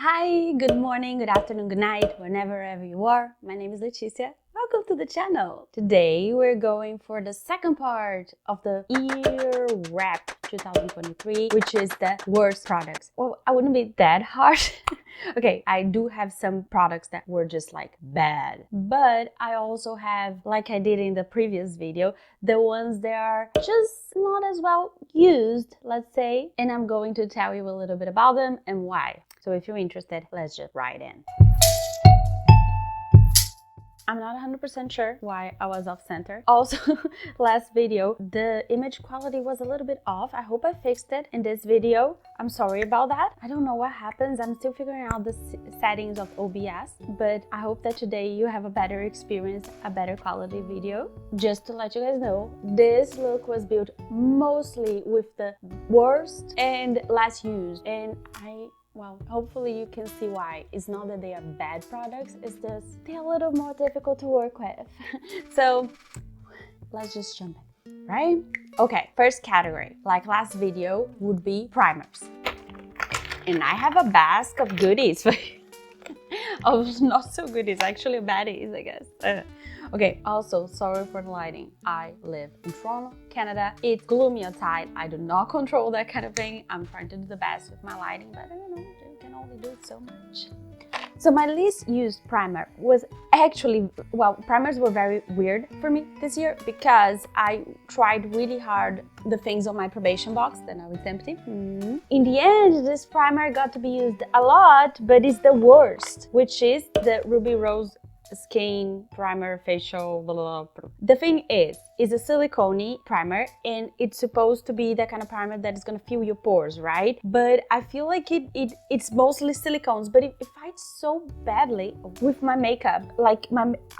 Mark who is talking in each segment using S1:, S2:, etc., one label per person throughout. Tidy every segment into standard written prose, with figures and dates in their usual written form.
S1: Hi, good morning, good afternoon, good night, whenever you are. My name is Leticia. Welcome to the channel. Today we're going for the second part of the year wrap 2023, which is the worst products. Well, I wouldn't be that harsh. Okay, I do have some products that were just like bad, but I also have, like I did in the previous video, the ones that are just not as well used, let's say, and I'm going to tell you a little bit about them and why. So if you're interested, let's just right in. I'm not 100% sure why I was off center. Also, last video, the image quality was a little bit off. I hope I fixed it in this video. I'm sorry about that. I don't know what happens. I'm still figuring out the settings of OBS, but I hope that today you have a better experience, a better quality video. Just to let you guys know, this look was built mostly with the worst and less used, and well, hopefully you can see why. It's not that they are bad products, it's just they're a little more difficult to work with. So let's just jump in, right? Okay, first category, like last video, would be primers. And I have a basket of goodies for you. Oh, not so goodies, actually baddies, I guess. Okay, also, sorry for the lighting. I live in Toronto, Canada. It's gloomy outside. I do not control that kind of thing. I'm trying to do the best with my lighting, but I don't know, you can only do so much. So my least used primer was actually, well, primers were very weird for me this year because I tried really hard the things on my probation box that now it's empty. In the end, this primer got to be used a lot, but it's the worst, which is the Ruby Rose Skin Primer Facial blah, blah, blah. The thing is a silicone primer, and it's supposed to be that kind of primer that is gonna fill your pores, right? But I feel like it's mostly silicones, but it fights so badly with my makeup. Like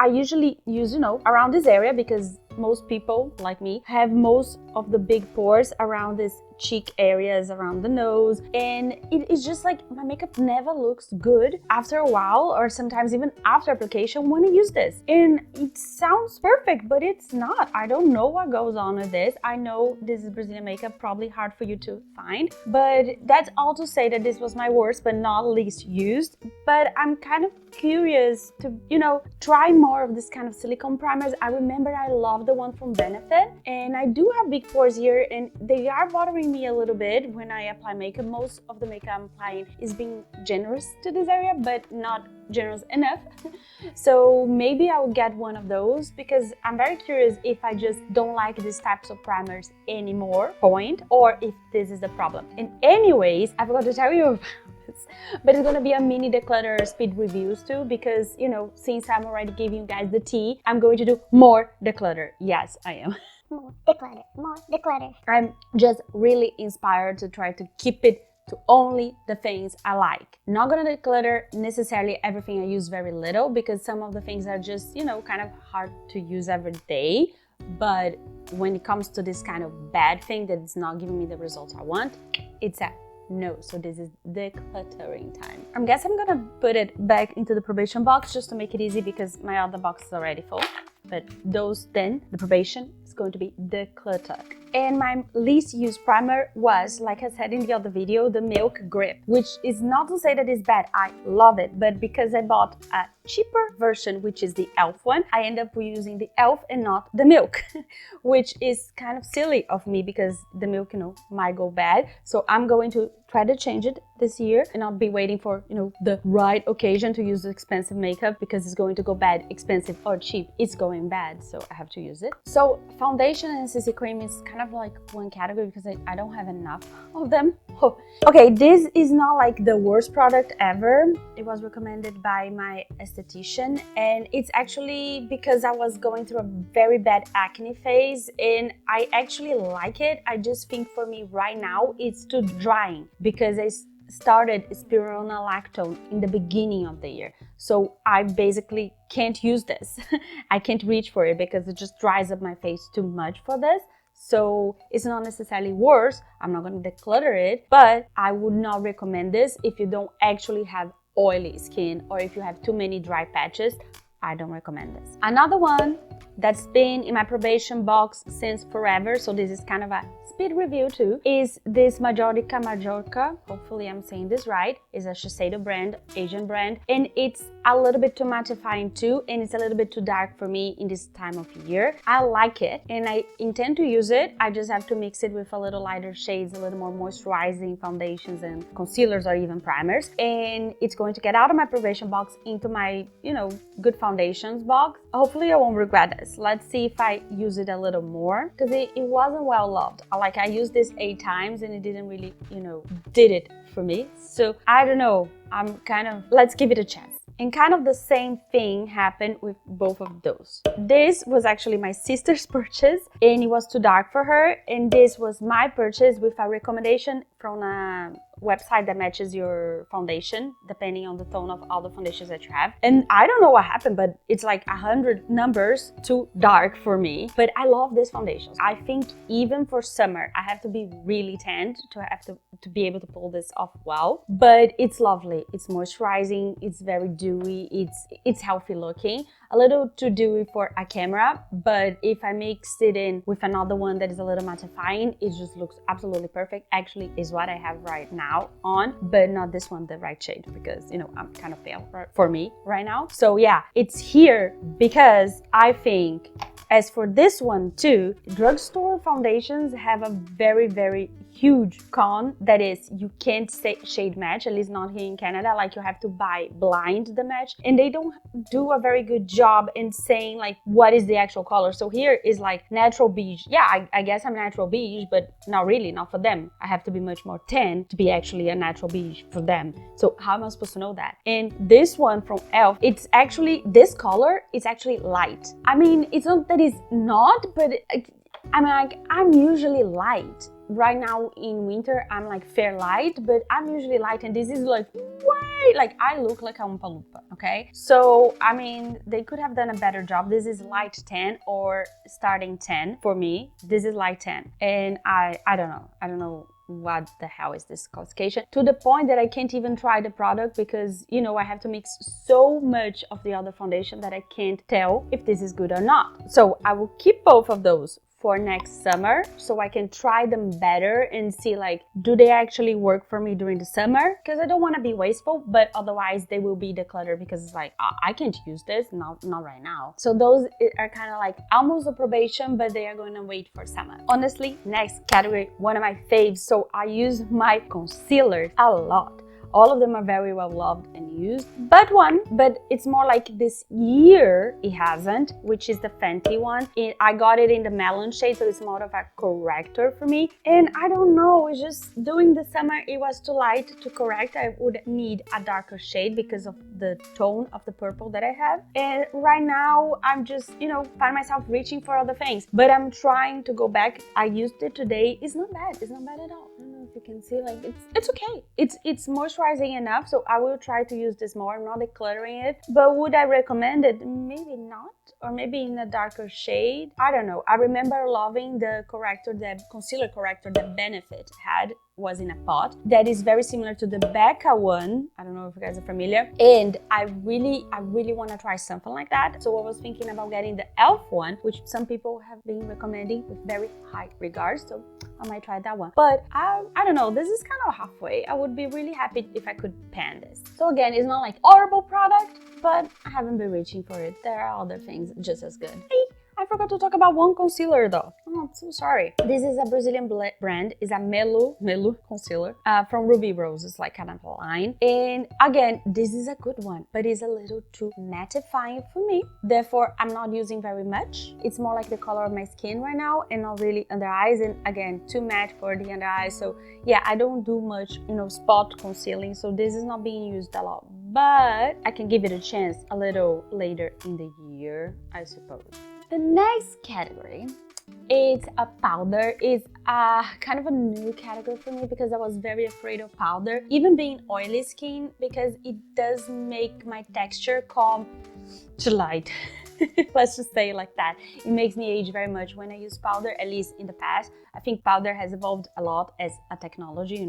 S1: I usually use, around this area because most people like me have most of the big pores around this cheek areas, around the nose, and it's just like my makeup never looks good after a while, or sometimes even after application when I use this. And it sounds perfect, but it's not. I don't know what goes on with this. I know this is Brazilian makeup, probably hard for you to find, but that's all to say that this was my worst but not least used. But I'm kind of curious to, try more of this kind of silicone primers. I remember I love the one from Benefit, and I do have big pores here, and they are bothering me a little bit when I apply makeup. Most of the makeup I'm applying is being generous to this area, but not generous enough. So maybe I will get one of those because I'm very curious if I just don't like these types of primers anymore, or if this is the problem. And anyways, I forgot to tell you about this, but it's gonna be a mini declutter speed reviews too, because since I'm already giving you guys the tea, I'm going to do more declutter. Yes, I am.
S2: More declutter.
S1: I'm just really inspired to try to keep it to only the things I like. Not gonna declutter necessarily everything I use very little, because some of the things are just, kind of hard to use every day. But when it comes to this kind of bad thing that is not giving me the results I want, it's a no. So this is decluttering time. I guess I'm gonna put it back into the probation box just to make it easy because my other box is already full. But the probation is going to be declutter. And my least used primer was, like I said in the other video, the Milk Grip, which is not to say that it's bad. I love it, but because I bought a cheaper version, which is the e.l.f. one, I end up using the e.l.f. and not the Milk, which is kind of silly of me because the Milk, might go bad. So I'm going to try to change it this year, and I'll be waiting for, the right occasion to use the expensive makeup, because it's going to go bad, expensive or cheap. It's going bad, so I have to use it. So foundation and CC cream is kind of like one category because I don't have enough of them. Oh. Okay, this is not like the worst product ever. It was recommended by my esthetician, and it's actually because I was going through a very bad acne phase, and I actually like it. I just think for me right now it's too drying because I started spironolactone in the beginning of the year. So I basically can't use this. I can't reach for it because it just dries up my face too much for this. So it's not necessarily worse. I'm not going to declutter it, but I would not recommend this if you don't actually have oily skin or if you have too many dry patches. I don't recommend this. Another one that's been in my probation box since forever, so this is kind of a speed review too, is this Majorca, hopefully I'm saying this right, is a Shiseido brand, Asian brand, and it's a little bit too mattifying too, and it's a little bit too dark for me in this time of year. I like it and I intend to use it. I just have to mix it with a little lighter shades, a little more moisturizing foundations and concealers or even primers, and it's going to get out of my probation box into my, good foundations box. Hopefully I won't regret this. Let's see if I use it a little more, because it wasn't well loved. I used this 8 times and it didn't really, did it for me. So I don't know, let's give it a chance. And kind of the same thing happened with both of those. This was actually my sister's purchase and it was too dark for her. And this was my purchase with a recommendation from a website that matches your foundation depending on the tone of all the foundations that you have. And I don't know what happened, but it's like 100 numbers too dark for me. But I love this foundation. I think even for summer, I have to be really tanned to be able to pull this off well. But it's lovely. It's moisturizing. It's very dewy. It's healthy looking. A little too dewy for a camera, but if I mix it in with another one that is a little mattifying, it just looks absolutely perfect. Actually, is what I have right now on, but not this one, the right shade, because I'm kind of pale for me right now. So yeah, it's here because I think, as for this one too, drugstore foundations have a very, very huge con, that is you can't shade match, at least not here in Canada. Like, you have to buy blind the match, and they don't do a very good job in saying like what is the actual color. So here is like natural beige. Yeah, I guess I'm natural beige, but not really, not for them. I have to be much more tan to be actually a natural beige for them. So how am I supposed to know that? And this one from e.l.f., it's actually, this color is actually light. I mean, it's not that it's not, but I'm usually light. Right now in winter, I'm like fair light, but I'm usually light, and this is like way, like I look like a Oompa Loompa, okay? So, I mean, they could have done a better job. This is light 10 or starting 10 for me. This is light 10, and I don't know what the hell is this classification, to the point that I can't even try the product because, I have to mix so much of the other foundation that I can't tell if this is good or not. So I will keep both of those for next summer so I can try them better and see like, do they actually work for me during the summer? Because I don't want to be wasteful, but otherwise they will be decluttered because it's like, I can't use this, not right now. So those are kind of like almost a probation, but they are going to wait for summer. Honestly, next category, one of my faves. So I use my concealers a lot. All of them are very well loved and used, but it's more like this year it hasn't, which is the Fenty one. I got it in the melon shade, so it's more of a corrector for me. And I don't know, it's just during the summer it was too light to correct. I would need a darker shade because of the tone of the purple that I have. And right now I'm just, find myself reaching for other things, but I'm trying to go back. I used it today. It's not bad. It's not bad at all. I don't know if you can see, like it's okay. It's moisturizing enough, so I will try to use this more. I'm not decluttering it, but would I recommend it? Maybe not, or maybe in a darker shade. I don't know. I remember loving the concealer corrector that Benefit had, was in a pot, that is very similar to the Becca one. I don't know if you guys are familiar, and I really want to try something like that. So I was thinking about getting the e.l.f. one, which some people have been recommending with very high regards, so I might try that one. But I don't know, this is kind of halfway. I would be really happy if I could pan this. So again, it's not like horrible product, but I haven't been reaching for it. There are other things just as good. I forgot to talk about one concealer though. Oh, I'm so sorry. This is a Brazilian brand. It's a Melu concealer from Ruby Rose. It's like kind of a line. And again, this is a good one, but it's a little too mattifying for me. Therefore, I'm not using very much. It's more like the color of my skin right now and not really under eyes. And again, too matte for the under eyes. So yeah, I don't do much, spot concealing. So this is not being used a lot, but I can give it a chance a little later in the year, I suppose. The next category is a powder. It's kind of a new category for me because I was very afraid of powder, even being oily skin, because it does make my texture come to light. Let's just say it like that. It makes me age very much when I use powder, at least in the past. I think powder has evolved a lot as a technology,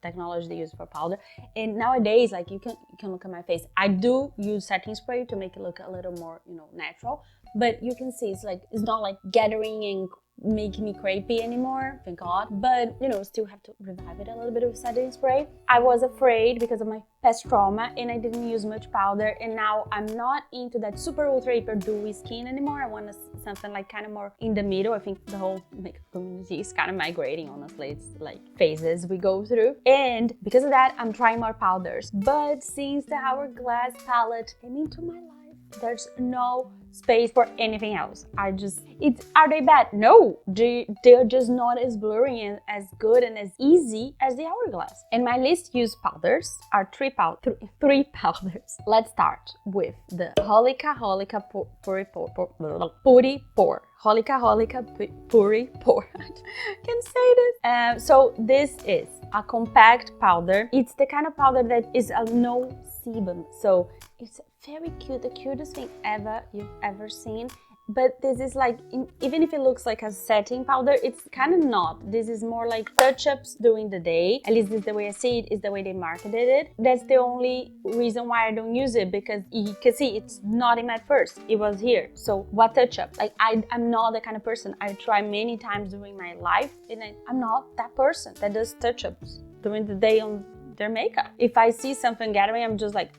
S1: technology they use for powder. And nowadays, like you can look at my face. I do use setting spray to make it look a little more, you know, natural. But you can see it's not like gathering and making me crepey anymore, thank God. But you know, still have to revive it a little bit with setting spray. I was afraid because of my past trauma and I didn't use much powder, and now I'm not into that super ultra hyper dewy skin anymore. I want something like kind of more in the middle. I think the whole makeup community is kind of migrating, honestly. It's like phases we go through, and because of that I'm trying more powders. But since the Hourglass palette came into my life, there's no space for anything else. Are they bad? No, they're just not as blurry and as good and as easy as the Hourglass. And my least used powders are three powders. Let's start with the Holika Puri Pore. Holika Puri Pore. Can say this. So this is a compact powder. It's the kind of powder that is a no sebum. So it's very cute, the cutest thing you've ever seen. But this is like, even if it looks like a setting powder, it's kind of not. This is more like touch-ups during the day. At least this is the way I see it, is the way they marketed it. That's the only reason why I don't use it, because you can see it's not in my purse. It was here. So what touch-up? Like I'm not the kind of person. I try many times during my life, and I'm not that person that does touch-ups during the day on their makeup. If I see something gathering, I'm just like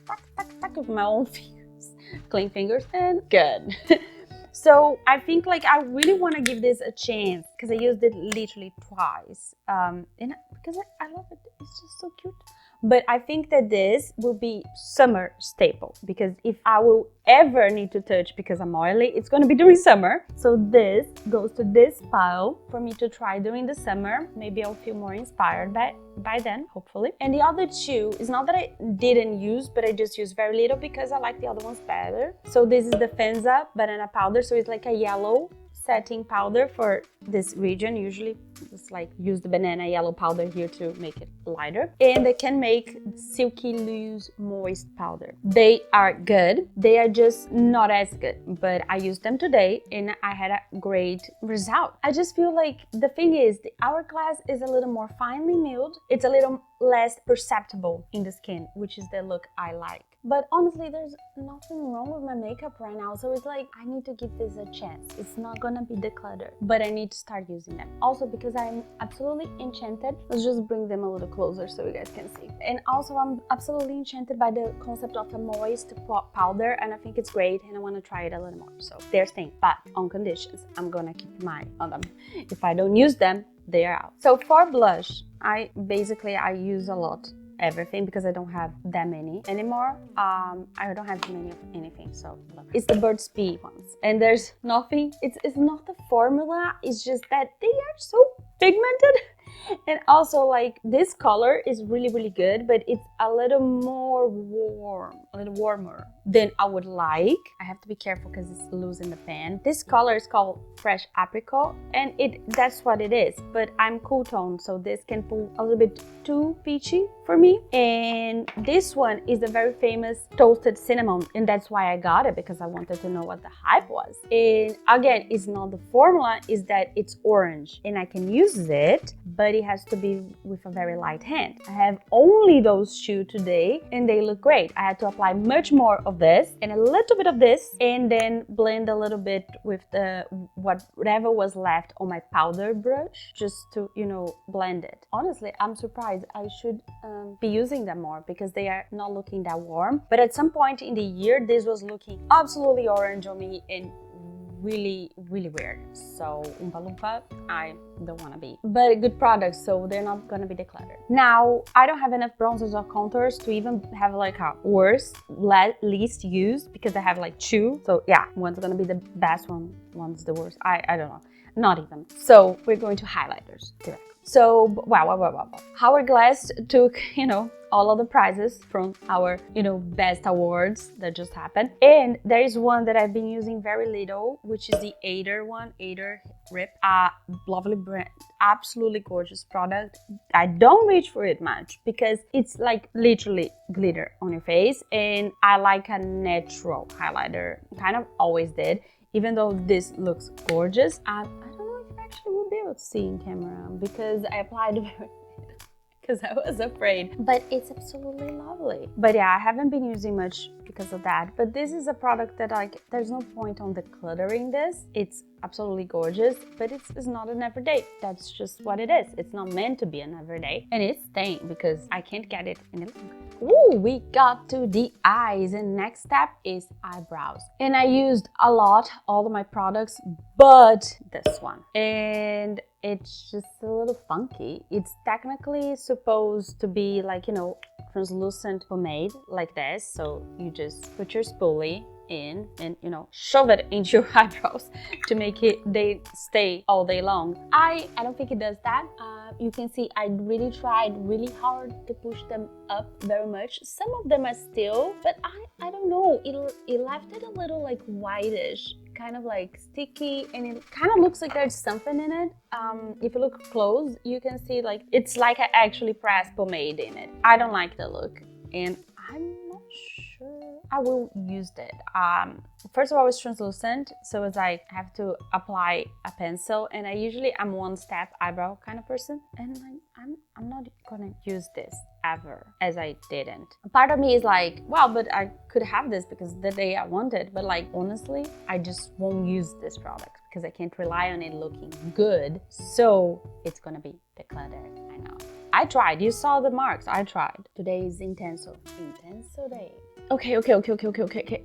S1: tack with my own fingers, clean fingers, and good. So I think like I really want to give this a chance because I used it literally twice, and because I love it. It's just so cute. But I think that this will be summer staple, because if I will ever need to touch because I'm oily, it's going to be during summer. So this goes to this pile for me to try during the summer. Maybe I'll feel more inspired by then, hopefully. And the other two is not that I didn't use, but I just used very little because I like the other ones better. So this is the Fenza banana powder. So it's like a yellow setting powder for this region. Usually just like use the banana yellow powder here to make it lighter, and they can make silky loose moist powder. They are good, they are just not as good, but I used them today and I had a great result. I just feel like the thing is the Hourglass is a little more finely milled. It's a little less perceptible in the skin, which is the look I like. But honestly, there's nothing wrong with my makeup right now, so it's like I need to give this a chance. It's not gonna be decluttered, but I need to start using them. Also because I'm absolutely enchanted. Let's just bring them a little closer so you guys can see. And also I'm absolutely enchanted by the concept of a moist powder, and I think it's great and I want to try it a little more. So they're staying, but on conditions. I'm gonna keep my eye on them. If I don't use them, they are out. So for blush, I use a lot everything because I don't have that many anymore. I don't have too many of anything, so it's the Burt's Bees ones, and there's nothing. It's not the formula. It's just that they are so pigmented. And also, like, this color is really good, but it's a little more warm, a little warmer than I would like. I have to be careful because it's loose in the pan. This color is called Fresh Apricot, and that's what it is. But I'm cool tone, so this can pull a little bit too peachy for me. And this one is the very famous Toasted Cinnamon, and that's why I got it, because I wanted to know what the hype was. And again, it's not the formula, is that it's orange, and I can use it, but it has to be with a very light hand. I have only those two today, and they look great. I had to apply much more of this and a little bit of this, and then blend a little bit with the whatever was left on my powder brush, just to, you know, blend it. Honestly, I'm surprised. I should be using them more because they are not looking that warm. But at some point in the year, this was looking absolutely orange on me and really weird. So Oompa Loompa, I don't want to be. But good products, so they're not gonna be decluttered. Now, I don't have enough bronzers or contours to even have like a worst, least used, because I have like two. So yeah, one's gonna be the best one, one's the worst. I don't know, not even. So we're going to highlighters direct. So wow. Hourglass took, you know, all of the prizes from our, you know, best awards that just happened. And there is one that I've been using very little, which is the Ader one, Ader Rip. Lovely brand, absolutely gorgeous product. I don't reach for it much because it's like literally glitter on your face, and I like a natural highlighter, kind of always did, even though this looks gorgeous. I don't know if I actually will be able to see in camera because I applied very because I was afraid. But it's absolutely lovely. But yeah, I haven't been using much because of that. But this is a product that there's no point on decluttering this. It's absolutely gorgeous, but it's not an everyday. That's just what it is. It's not meant to be an everyday. And it's staying because I can't get it any longer. Ooh, we got to the eyes, and next step is eyebrows. And I used a lot, all of my products, but this one. And it's just a little funky. It's technically supposed to be like, you know, translucent pomade like this. So you just put your spoolie in and, you know, shove it into your eyebrows to make they stay all day long. I don't think it does that. You can see I really tried really hard to push them up very much. Some of them are still, but I don't know, it left it a little like whitish, kind of like sticky, and it kind of looks like there's something in it. If you look close, you can see like it's like I actually pressed pomade in it. I don't like the look, and I'm not sure I will use it. First of all, it's translucent, so it's like I have to apply a pencil, and I'm one step eyebrow kind of person, and I'm not gonna use this ever, as I didn't. A part of me is like, wow, but I could have this because the day I wanted, but like honestly, I just won't use this product because I can't rely on it looking good, so it's gonna be decluttered. I know. I tried. You saw the marks. I tried. Today is intenso day. Okay.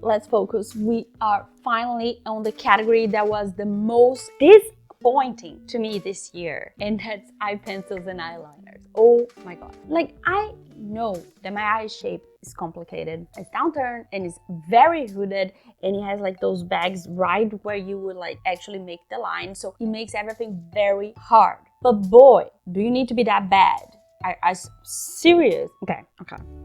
S1: Let's focus. We are finally on the category that was the most disappointing to me this year, and that's eye pencils and eyeliners. Oh my god. Like, I know that my eye shape is complicated. It's downturned and it's very hooded, and it has like those bags right where you would like actually make the line, so it makes everything very hard. But boy, do you need to be that bad? I serious. Okay.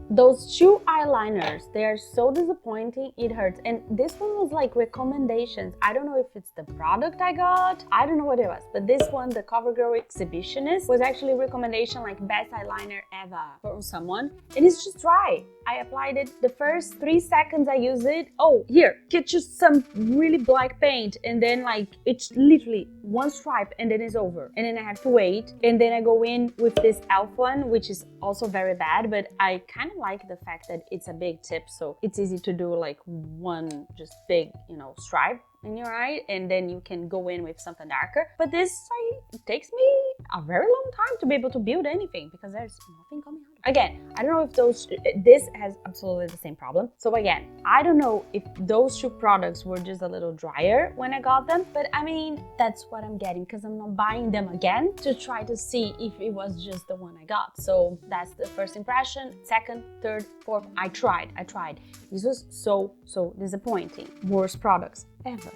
S1: Those two eyeliners, they are so disappointing, it hurts. And this one was like recommendations. I don't know if it's the product I got. I don't know what it was. But this one, the CoverGirl Exhibitionist, was actually recommendation like best eyeliner ever from someone. And it's just dry. I applied it. The first 3 seconds I use it. Oh, here, get just some really black paint. And then like, it's literally one stripe and then it's over. And then I have to wait. And then I go in with this e.l.f. one, which is also very bad, but I kind of like the fact that it's a big tip, so it's easy to do like one just big, you know, stripe in your eye, and then you can go in with something darker. But this it takes me a very long time to be able to build anything because there's nothing coming out. Again, I don't know if this has absolutely the same problem. So again, I don't know if those two products were just a little drier when I got them, but I mean, that's what I'm getting because I'm not buying them again to try to see if it was just the one I got. So that's the first impression. Second, third, fourth, I tried. This was so disappointing. Worst products ever.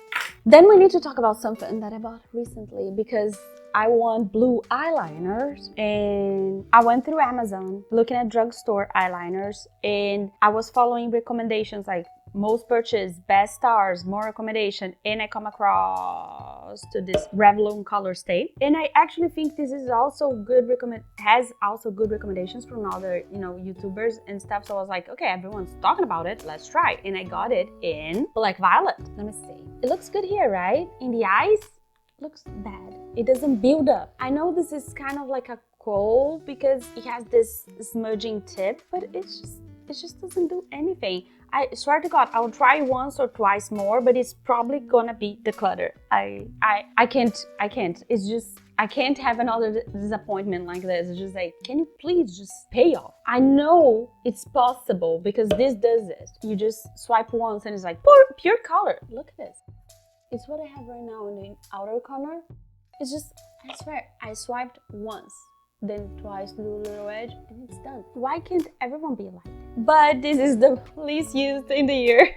S1: Then we need to talk about something that I bought recently because I want blue eyeliners, and I went through Amazon looking at drugstore eyeliners, and I was following recommendations like most purchase, best stars, more recommendation, and I come across to this Revlon Color Stay, and I actually think this is also has also good recommendations from other, you know, YouTubers and stuff. So I was like, okay, everyone's talking about it, let's try. And I got it in Black Violet. Let me see. It looks good here, right? In the eyes, looks bad. It doesn't build up. I know this is kind of like a kohl because it has this smudging tip, but it just doesn't do anything. I swear to God, I'll try once or twice more, but it's probably gonna be declutter. I can't. It's just, I can't have another disappointment like this. It's just like, can you please just pay off? I know it's possible because this does it. You just swipe once and it's like pure color. Look at this. It's what I have right now in the outer corner. It's just, I swear, I swiped once, then twice to do a little edge, and it's done. Why can't everyone be like that? But this is the least used in the year.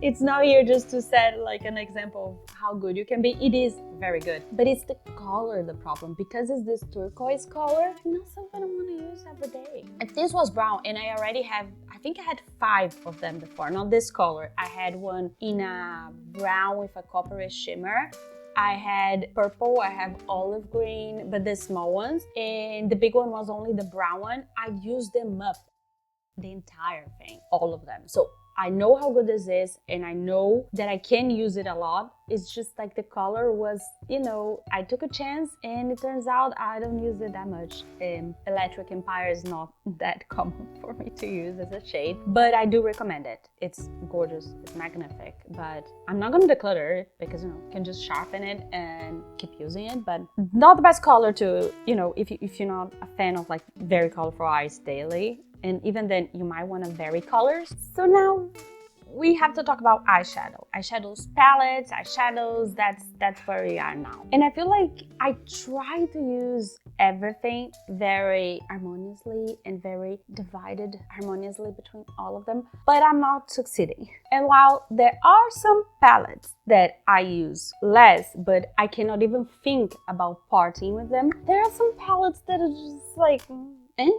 S1: It's not here just to set like an example of how good you can be. It is very good, but it's the color the problem, because it's this turquoise color, not something I want to use every day. If this was brown, and I already have, I think I had 5 of them before, not this color. I had one in a brown with a coppery shimmer. I had purple, I have olive green, but the small ones, and the big one was only the brown one. I used them up, the entire thing, all of them. So I know how good this is and I know that I can use it a lot. It's just like the color was, you know, I took a chance and it turns out I don't use it that much. Electric Empire is not that common for me to use as a shade, but I do recommend it. It's gorgeous, it's magnific, but I'm not gonna declutter it because, you know, you can just sharpen it and keep using it, but not the best color to, you know, if you're not a fan of like very colorful eyes daily, and even then you might want to vary colors. So now we have to talk about eyeshadows, palettes, eyeshadows. That's where we are now. And I feel like I try to use everything very harmoniously and very divided harmoniously between all of them, but I'm not succeeding. And while there are some palettes that I use less, but I cannot even think about parting with them, there are some palettes that are just like, eh?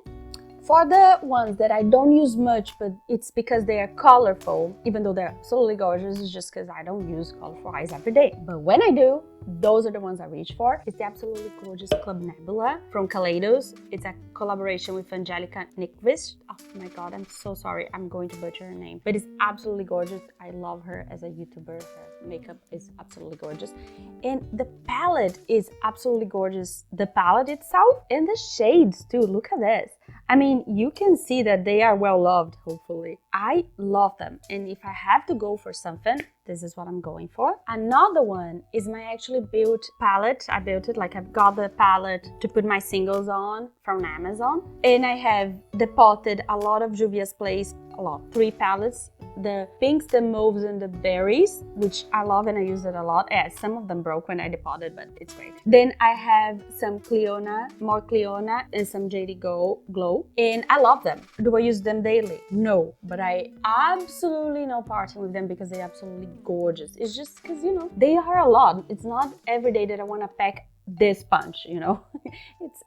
S1: For the ones that I don't use much, but it's because they are colorful, even though they're absolutely gorgeous, it's just because I don't use colorful eyes every day. But when I do, those are the ones I reach for. It's the absolutely gorgeous Club Nebula from Kaleidos. It's a collaboration with Angelica Nyqvist. Oh my god, I'm so sorry, I'm going to butcher her name. But it's absolutely gorgeous. I love her as a YouTuber. Her makeup is absolutely gorgeous. And the palette is absolutely gorgeous. The palette itself and the shades too. Look at this. I mean, you can see that they are well loved, hopefully. I love them. And if I have to go for something, this is what I'm going for. Another one is my actually built palette. I built it, like I've got the palette to put my singles on from Amazon. And I have depotted a lot of Juvia's Place, 3 palettes. The pinks, the mauves, and the berries, which I love and I use it a lot. Yeah, some of them broke when I depotted, but it's great. Then I have some more Cleona, and some JD Glow, and I love them. Do I use them daily? No, but I absolutely no parting with them because they're absolutely gorgeous. It's just because, you know, they are a lot. It's not every day that I want to pack this bunch, you know.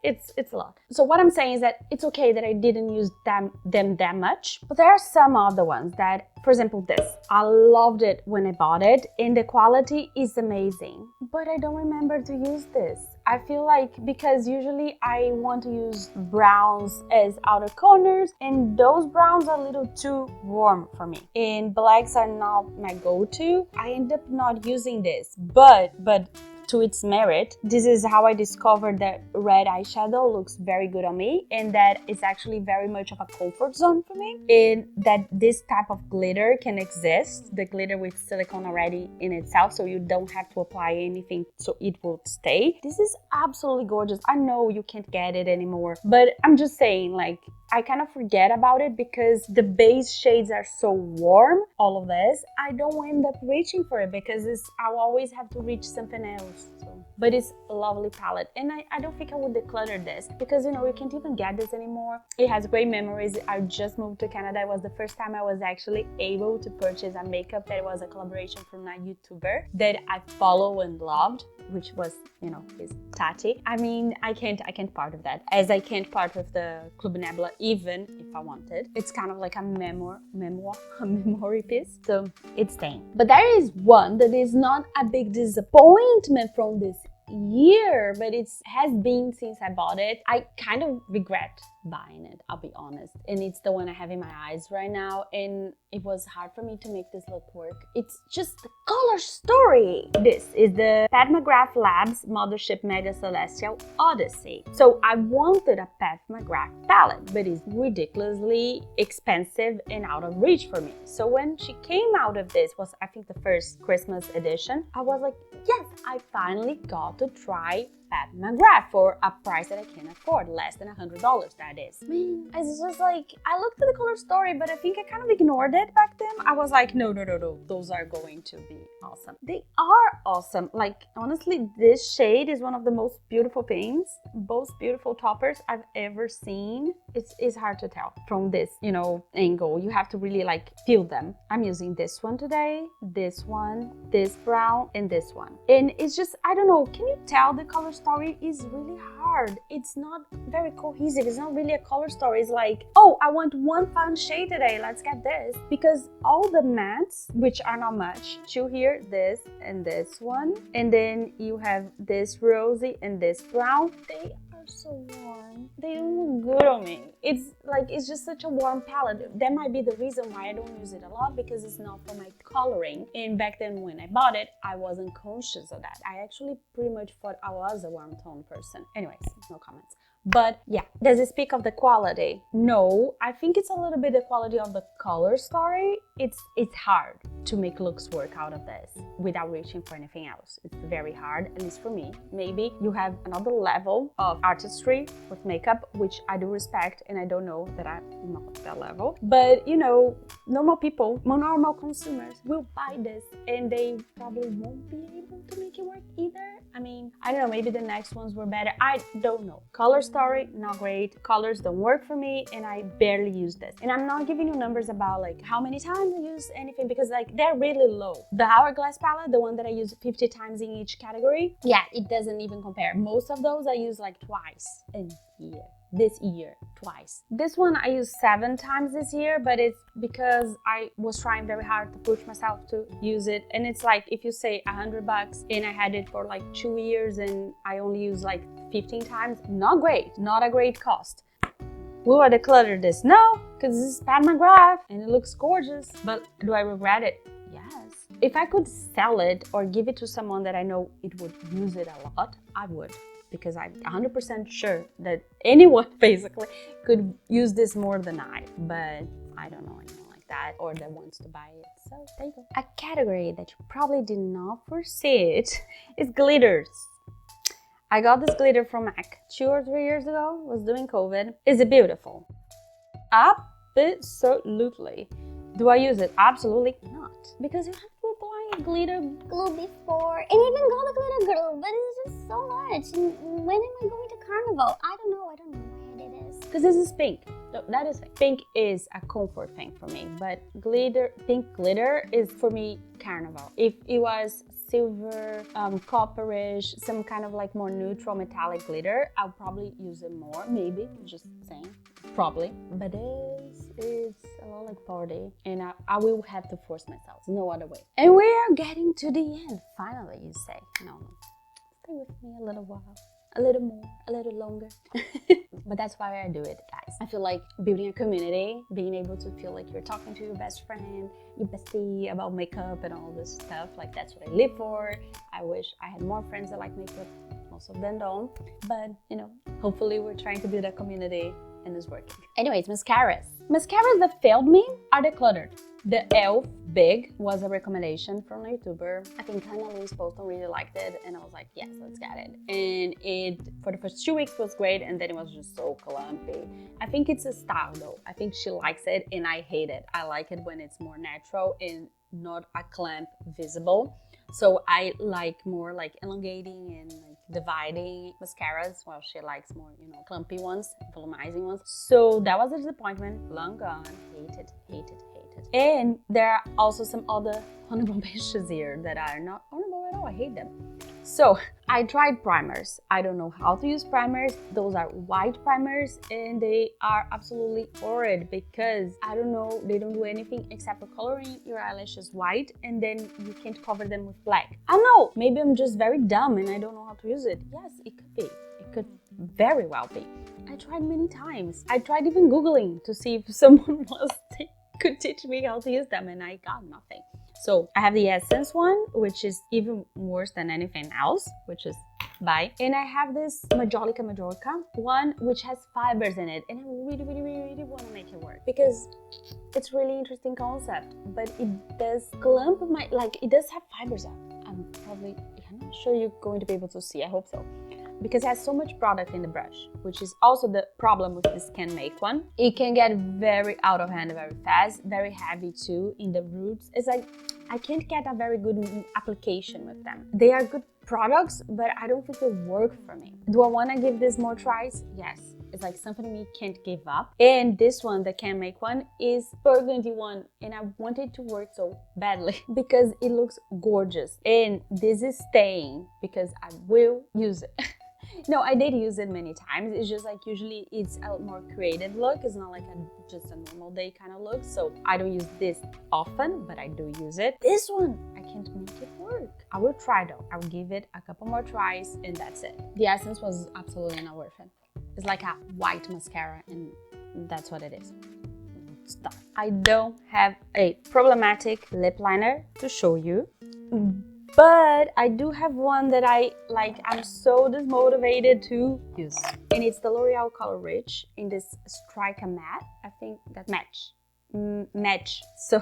S1: it's a lot. So what I'm saying is that it's okay that I didn't use them that much, but there are some other ones that, for example, this, I loved it when I bought it and the quality is amazing, but I don't remember to use this. I feel like because usually I want to use browns as outer corners and those browns are a little too warm for me and blacks are not my go-to. I end up not using this, but to its merit, this is how I discovered that red eyeshadow looks very good on me and that it's actually very much of a comfort zone for me, and that this type of glitter can exist, the glitter with silicone already in itself, so you don't have to apply anything so it will stay. This is absolutely gorgeous. I know you can't get it anymore, but I'm just saying, like, I kind of forget about it because the base shades are so warm, all of this. I don't end up reaching for it because I'll always have to reach something else. So. But it's a lovely palette. And I don't think I would declutter this because, you know, you can't even get this anymore. It has great memories. I just moved to Canada. It was the first time I was actually able to purchase a makeup that was a collaboration from a YouTuber that I follow and loved, which was, you know, is Tati. I mean, I can't part of that, as I can't part with the Club Nebula even if I wanted. It's kind of like a memory piece, so it's staying. But there is one that is not a big disappointment from this year, but it has been since I bought it. I kind of regret buying it, I'll be honest, and it's the one I have in my eyes right now, and it was hard for me to make this look work. It's just the color story. This is the Pat McGrath Labs Mothership Mega Celestial Odyssey. So I wanted a Pat McGrath palette, but it's ridiculously expensive and out of reach for me. So when she came out of this, was I think the first Christmas edition, I was like, yes, I finally got to try Pat McGrath for a price that I can afford, less than $100, that is. Man, it's just like, I looked at the color story, but I think I kind of ignored it back then. I was like, no, those are going to be awesome. They are awesome. Like, honestly, this shade is one of the most beautiful things, most beautiful toppers I've ever seen. It's hard to tell from this, you know, angle. You have to really like feel them. I'm using this one today, this one, this brown, and this one. And it's just, I don't know, can you tell the color story is really hard? It's not very cohesive. It's not really a color story. It's like, oh, I want one fun shade today, let's get this. Because all the mattes, which are not much, you hear this and this one, and then you have this rosy and this brown, they are are so warm. They don't look good on me. It's just such a warm palette. That might be the reason why I don't use it a lot, because it's not for my coloring. And back then when I bought it, I wasn't conscious of that. I actually pretty much thought I was a warm tone person. Anyways, no comments. But yeah, does it speak of the quality? No, I think it's a little bit the quality of the color story. It's hard to make looks work out of this without reaching for anything else. It's very hard, at least for me. Maybe you have another level of artistry with makeup, which I do respect, and I don't know that I'm not at that level. But you know, normal people, normal consumers will buy this and they probably won't be able to make it work either. I mean, I don't know, maybe the next ones were better. I don't know. Color story, not great. Colors don't work for me, and I barely use this. And I'm not giving you numbers about like how many times I use anything, because like they're really low. The Hourglass palette, the one that I use 50 times in each category, yeah, it doesn't even compare. Most of those I use like twice in year. This year, twice. This one I used 7 times this year, but it's because I was trying very hard to push myself to use it. And it's like, if you say $100 and I had it for like 2 years and I only use like 15 times, not great, not a great cost. Will I declutter this? No, because this is Pat McGrath and it looks gorgeous, but do I regret it? Yes. If I could sell it or give it to someone that I know it would use it a lot, I would. Because I'm 100% sure that anyone basically could use this more than I, but I don't know anyone like that or that wants to buy it. So there you go. A category that you probably did not foresee it is glitters. I got this glitter from MAC 2 or 3 years ago, was doing COVID. Is it beautiful? Absolutely. Do I use it? Absolutely not. Because you have to apply glitter
S2: Glue before, and even got the glitter glue, but it's just so much. And when am I going to Carnival? I don't know why I did this.
S1: because this is pink. So that is pink. Pink is a comfort thing for me, but pink glitter is for me Carnival. If it was silver, copperish, some kind of like more neutral metallic glitter, I'll probably use it more, maybe, just saying, probably. But this is a lot like party, and I will have to force myself, no other way. And we are getting to the end, finally, you say. No, stay with me a little while. A little more, a little longer. But that's why I do it, guys. I feel like building a community, being able to feel like you're talking to your best friend, your bestie about makeup and all this stuff, like that's what I live for. I wish I had more friends that like makeup. Most of them don't. But, you know, hopefully we're trying to build a community and it's working. Anyways, mascaras. Mascaras that failed me are decluttered. The e.l.f. Big was a recommendation from a YouTuber. I think Minimalist posted really liked it, and I was like, yes, let's get it. And it, for the first 2 weeks, was great, and then it was just so clumpy. I think it's a style though. I think she likes it, and I hate it. I like it when it's more natural and not a clamp visible. So I like more like elongating and like dividing mascaras, while she likes more, you know, clumpy ones, volumizing ones. So that was a disappointment. Long gone. Hated, hated, hated. And there are also some other honorable mentions here that are not honorable at all. I hate them. So I tried primers. I don't know how to use primers. Those are white primers and they are absolutely horrid because I don't know, they don't do anything except for coloring your eyelashes white, and then you can't cover them with black. I don't know, maybe I'm just very dumb and I don't know how to use it. Yes, it could be. It could very well be. I tried many times. I tried even Googling to see if someone could teach me how to use them, and I got nothing. So I have the Essence one, which is even worse than anything else, which is bye. And I have this Majolica one, which has fibers in it, and I really want to make it work because it's really interesting concept, but it does clump my, like it does have fibers up. I'm not sure you're going to be able to see, I hope so. Because it has so much product in the brush, which is also the problem with this Can Make one. It can get very out of hand very fast, very heavy too in the roots. It's like, I can't get a very good application with them. They are good products, but I don't think they work for me. Do I want to give this more tries? Yes. It's like something we can't give up. And this one, the Can Make one, is burgundy one, and I want it to work so badly because it looks gorgeous. And this is staying because I will use it. No, I did use it many times. It's just like usually it's a more creative look. It's not like just a normal day kind of look. So I don't use this often, but I do use it. This one, I can't make it work. I will try though. I will give it a couple more tries and that's it. The essence was absolutely not worth it. It's like a white mascara and that's what it is. Stop. I don't have a problematic lip liner to show you, but I do have one that I'm so dismotivated to use, and it's the L'Oreal Color Rich in this Strike a Matte. I think that match. So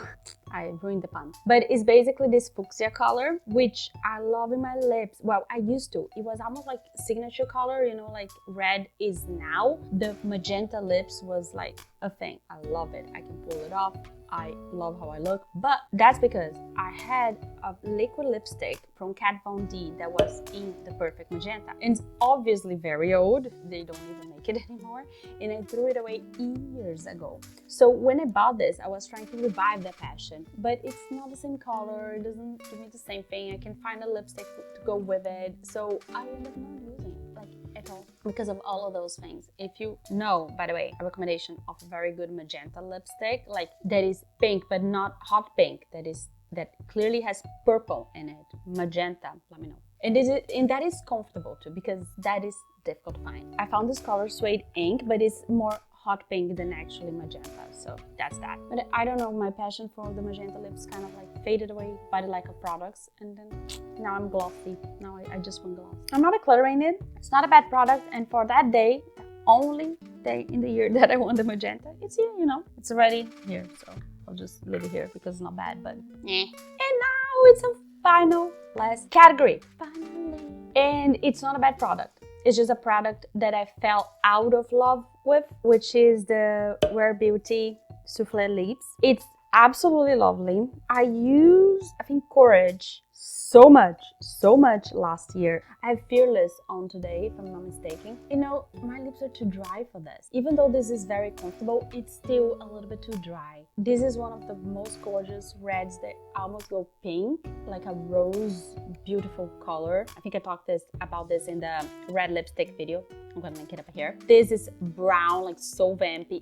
S1: I ruined the pun, but it's basically this fuchsia color, which I love in my lips. Well, I used to. It was almost like signature color, you know, like red is now. The magenta lips was like a thing. I love it. I can pull it off. I love how I look, but that's because I had a liquid lipstick from Kat Von D that was in the perfect magenta. And it's obviously very old. They don't even make it anymore. And I threw it away years ago. So when I bought this, I was trying to revive that passion, but it's not the same color. It doesn't do me the same thing. I can find a lipstick to go with it. So I end up not using it, like at all, because of all of those things. If you know, by the way, a recommendation of a very good magenta lipstick, like that is pink but not hot pink, that clearly has purple in it, magenta, let me know. And that is comfortable too, because that is difficult to find. I found this color Suede Ink, but it's more hot pink than actually magenta, so that's that. But I don't know, my passion for the magenta lips kind of like faded away by the lack of products, and then now I'm glossy. Now I just want gloss. I'm not decluttering it. It's not a bad product, and for that day, the only day in the year that I want the magenta, it's here, you know. It's already here, so I'll just leave it here because it's not bad, but eh. And now it's a final last category. Finally. And it's not a bad product. It's just a product that I fell out of love with, which is the Rare Beauty Souffle Lips. It's absolutely lovely. I used, I think, Courage so much last year. I have Fearless on today, if I'm not mistaken. You know, my lips are too dry for this. Even though this is very comfortable, it's still a little bit too dry. This is one of the most gorgeous reds that almost go pink, like a rose, beautiful color. I think I talked about this in the red lipstick video. I'm gonna link it up here. This is brown, like so vampy.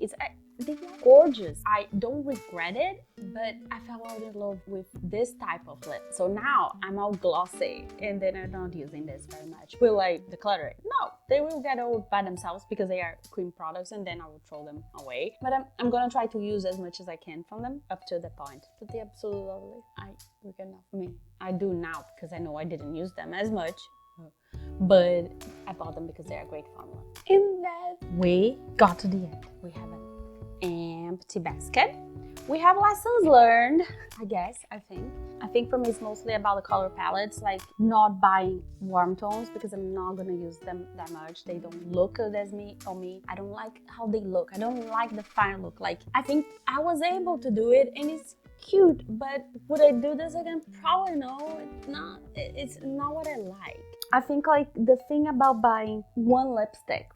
S1: They are gorgeous. I don't regret it, but I fell out in love with this type of lip. So now I'm all glossy, and then I'm not using this very much. Will I declutter it? No, they will get old by themselves because they are cream products, and then I will throw them away. But I'm gonna try to use as much as I can from them up to the point. But they're absolutely lovely. We can not for me. I do now because I know I didn't use them as much. But I bought them because they're a great formula. And that we got to the end. We have an empty basket. We have lessons learned, I guess, I think for me it's mostly about the color palettes, like not buying warm tones because I'm not gonna use them that much. They don't look good as me. I don't like how they look. I don't like the final look. Like, I think I was able to do it and it's cute, but would I do this again? Probably no. It's not what I like. I think like the thing about buying one lipstick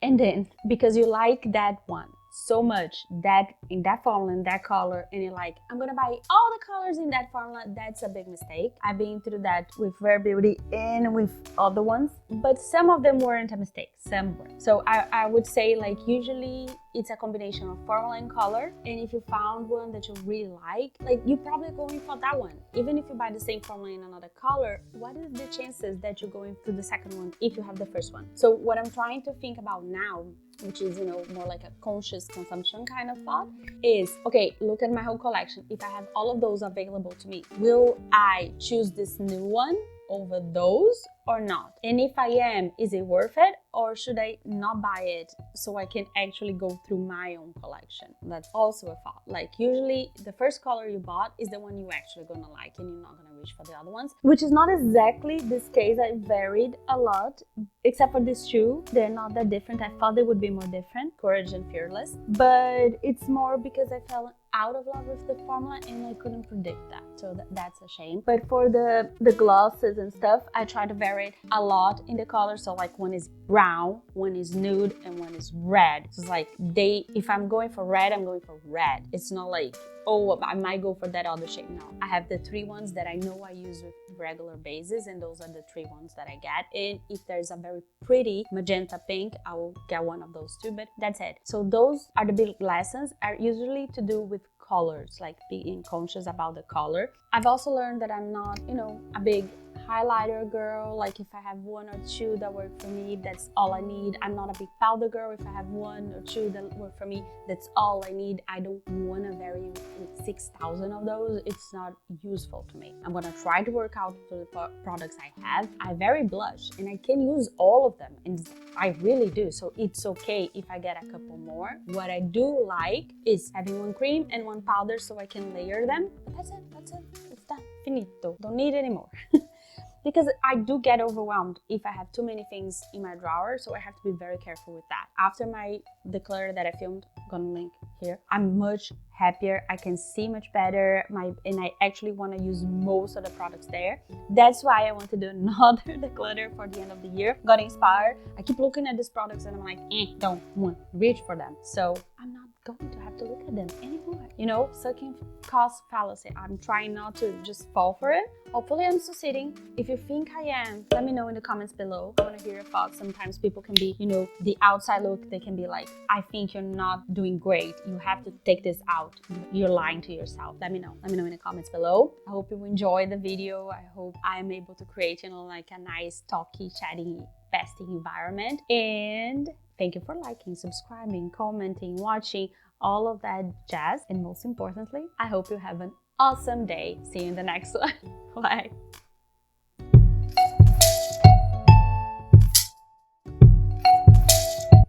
S1: and then because you like that one so much, that in that formula, in that color, and you're like, I'm gonna buy all the colors in that formula, that's a big mistake. I've been through that with Rare Beauty and with other ones, but some of them weren't a mistake, some were. So I would say like usually it's a combination of formula and color, and if you found one that you really like you're probably going for that one. Even if you buy the same formula in another color, what is the chances that you're going to the second one if you have the first one? So what I'm trying to think about now, which is, you know, more like a conscious consumption kind of thought, is, okay, look at my whole collection. If I have all of those available to me, will I choose this new one over those or not? And if I am, is it worth it? Or should I not buy it so I can actually go through my own collection? That's also a thought. Like usually the first color you bought is the one you're actually gonna like and you're not gonna reach for the other ones, which is not exactly this case. I varied a lot, except for these two. They're not that different. I thought they would be more different, Courage and Fearless, but it's more because I fell out of love with the formula and I couldn't predict that, so that's a shame. But for the glosses and stuff, I try to vary it a lot in the colors. So like one is brown, one is nude, and one is red. So it's like if I'm going for red, I'm going for red. It's not like, oh, I might go for that other shade. No, I have the three ones that I know I use with regular bases, and those are the three ones that I get. And if there's a very pretty magenta pink, I will get one of those too, but that's it. So those are the big lessons, are usually to do with colors, like being conscious about the color. I've also learned that I'm not, you know, a big highlighter girl. Like if I have one or two that work for me, that's all I need. I'm not a big powder girl. If I have one or two that work for me, that's all I need. I don't want to vary with 6,000 of those. It's not useful to me. I'm gonna try to work out the products I have. I vary blush and I can use all of them, and I really do. So it's okay if I get a couple more. What I do like is having one cream and one powder so I can layer them. But that's it. It's done. Finito. Don't need any more. Because I do get overwhelmed if I have too many things in my drawer, so I have to be very careful with that. After my declutter that I filmed, gonna link here, I'm much happier. I can see much better, and I actually want to use most of the products there. That's why I want to do another declutter for the end of the year. Got inspired. I keep looking at these products and I'm like, don't want to reach for them. So I'm not going to have to look at them anymore. You know, sucking cost fallacy. I'm trying not to just fall for it. Hopefully I'm succeeding. If you think I am, let me know in the comments below. I want to hear your thoughts. Sometimes people can be, you know, the outside look, they can be like, I think you're not doing great. You have to take this out. You're lying to yourself. Let me know. Let me know in the comments below. I hope you enjoyed the video. I hope I am able to create, you know, like a nice, talky, chatty, bestie environment. And thank you for liking, subscribing, commenting, watching, all of that jazz. And most importantly, I hope you have an awesome day. See you in the next one. Bye.